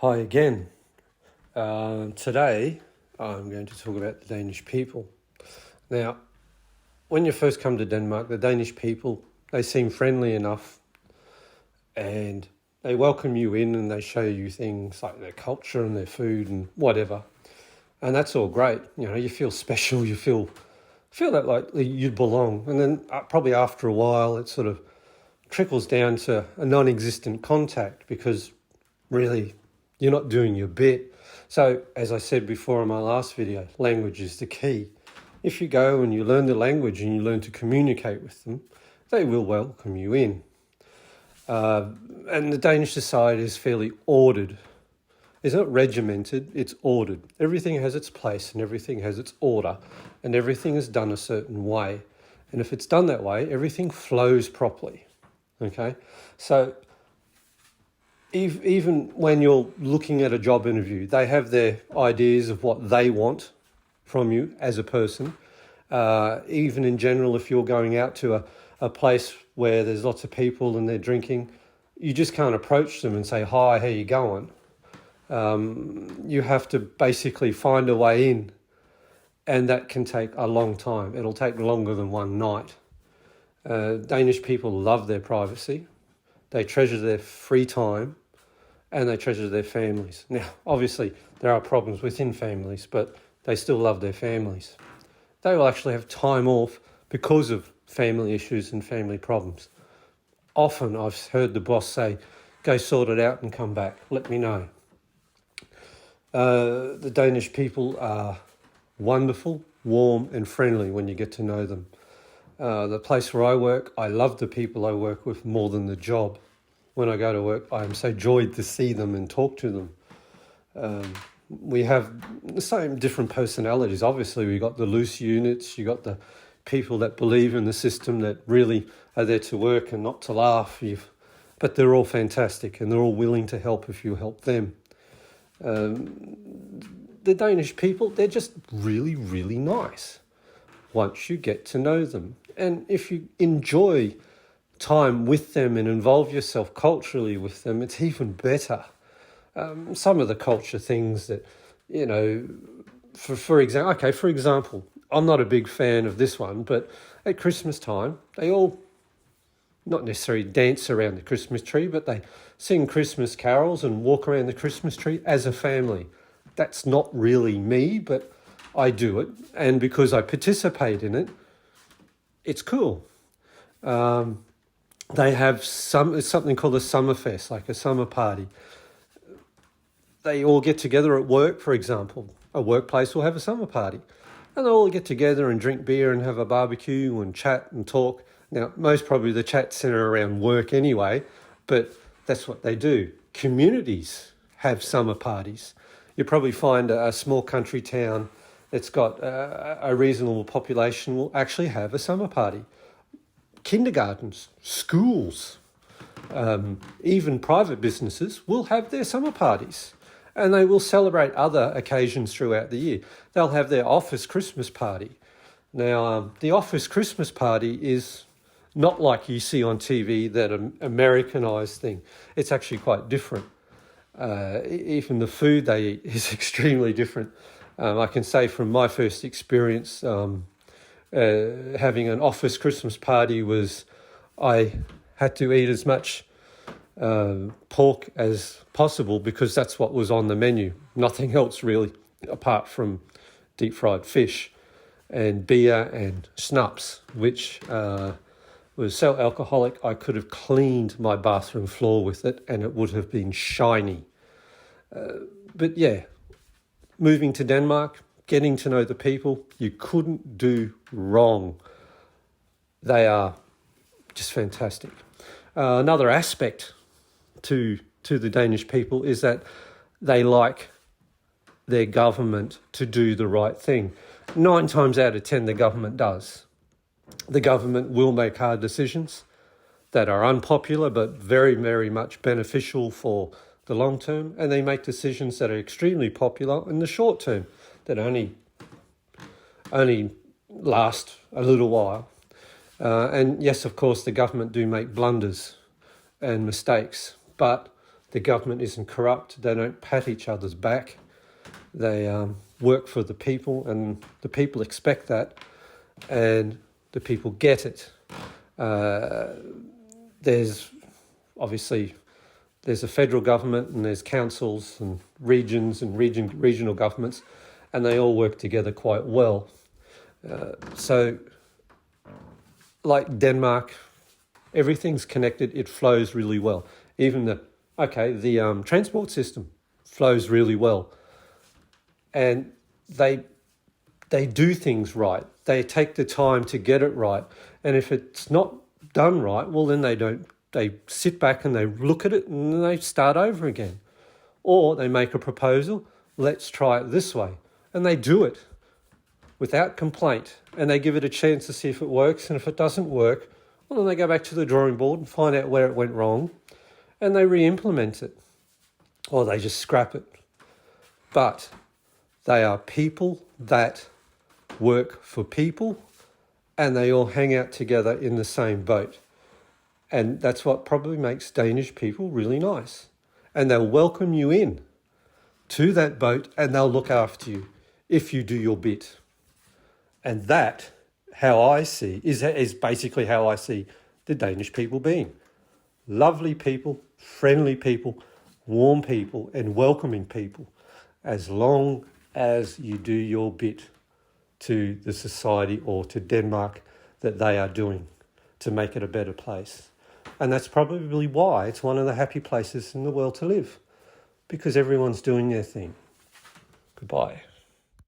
Hi again. Today I'm going to talk about the Danish people. Now, when you first come to Denmark, the Danish people, they seem friendly enough and they welcome you in and they show you things like their culture and their food and whatever. And that's all great. You know, you feel special, you feel that like you belong. And then probably after a while it sort of trickles down to a non-existent contact because really you're not doing your bit. So, as I said before in my last video, language is the key. If you go and you learn the language and you learn to communicate with them, they will welcome you in. And the Danish society is fairly ordered. It's not regimented, it's ordered. Everything has its place and everything has its order and everything is done a certain way. And if it's done that way, everything flows properly. Okay? So, even when you're looking at a job interview, they have their ideas of what they want from you as a person. Even in general, if you're going out to a place where there's lots of people and they're drinking, you just can't approach them and say, "Hi, how you going?" You have to basically find a way in, and that can take a long time. It'll take longer than one night. Danish people love their privacy. They treasure their free time and they treasure their families. Now, obviously, there are problems within families, but they still love their families. They will actually have time off because of family issues and family problems. Often I've heard the boss say, "Go sort it out and come back. Let me know." The Danish people are wonderful, warm and friendly when you get to know them. The place where I work, I love the people I work with more than the job. When I go to work, I am so joyed to see them and talk to them. We have the same different personalities. Obviously, we got the loose units, you got the people that believe in the system that really are there to work and not to laugh. But they're all fantastic and they're all willing to help if you help them. The Danish people, they're just really, really nice once you get to know them. And if you enjoy time with them and involve yourself culturally with them, it's even better. Some of the culture things that, you know, for example, I'm not a big fan of this one, but at Christmas time, they all not necessarily dance around the Christmas tree, but they sing Christmas carols and walk around the Christmas tree as a family. That's not really me, but I do it. And because I participate in it, it's cool. They have something called a summer fest, like a summer party. They all get together at work, for example. A workplace will have a summer party. And they all get together and drink beer and have a barbecue and chat and talk. Now, most probably the chat centre around work anyway, but that's what they do. Communities have summer parties. You probably find a small country town that's got a reasonable population will actually have a summer party. Kindergartens, schools, even private businesses will have their summer parties and they will celebrate other occasions throughout the year. They'll have their office Christmas party. Now, the office Christmas party is not like you see on TV, that Americanized thing. It's actually quite different. Even the food they eat is extremely different. I can say from my first experience, having an office Christmas party was I had to eat as much pork as possible because that's what was on the menu. Nothing else really, apart from deep fried fish and beer and schnapps, which was so alcoholic I could have cleaned my bathroom floor with it and it would have been shiny. But yeah, moving to Denmark, getting to know the people, you couldn't do wrong. They are just fantastic. Another aspect to the Danish people is that they like their government to do the right thing. 9 times out of 10, the government does. The government will make hard decisions that are unpopular but very, very much beneficial for the long term, and they make decisions that are extremely popular in the short term that only last a little while. And yes, of course, the government do make blunders and mistakes, but The government isn't corrupt. They don't pat each other's back. They work for the people, and the people expect that, and the people get it. There's obviously there's a federal government, and there's councils and regions and regional governments, and they all work together quite well. So, like Denmark, everything's connected. It flows really well. Even the transport system flows really well, and they do things right. They take the time to get it right, and if it's not done right, well, then they sit back and they look at it and they start over again, or they make a proposal. Let's try it this way, and they do it without complaint, and they give it a chance to see if it works. And if it doesn't work, well, then they go back to the drawing board and find out where it went wrong, and they re-implement it, or they just scrap it. But they are people that work for people, and they all hang out together in the same boat. And that's what probably makes Danish people really nice. And they'll welcome you in to that boat, and they'll look after you if you do your bit. And that, how I see, is basically how I see the Danish people being. Lovely people, friendly people, warm people, and welcoming people, as long as you do your bit to the society or to Denmark that they are doing to make it a better place. And that's probably why it's one of the happy places in the world to live, because everyone's doing their thing. Goodbye.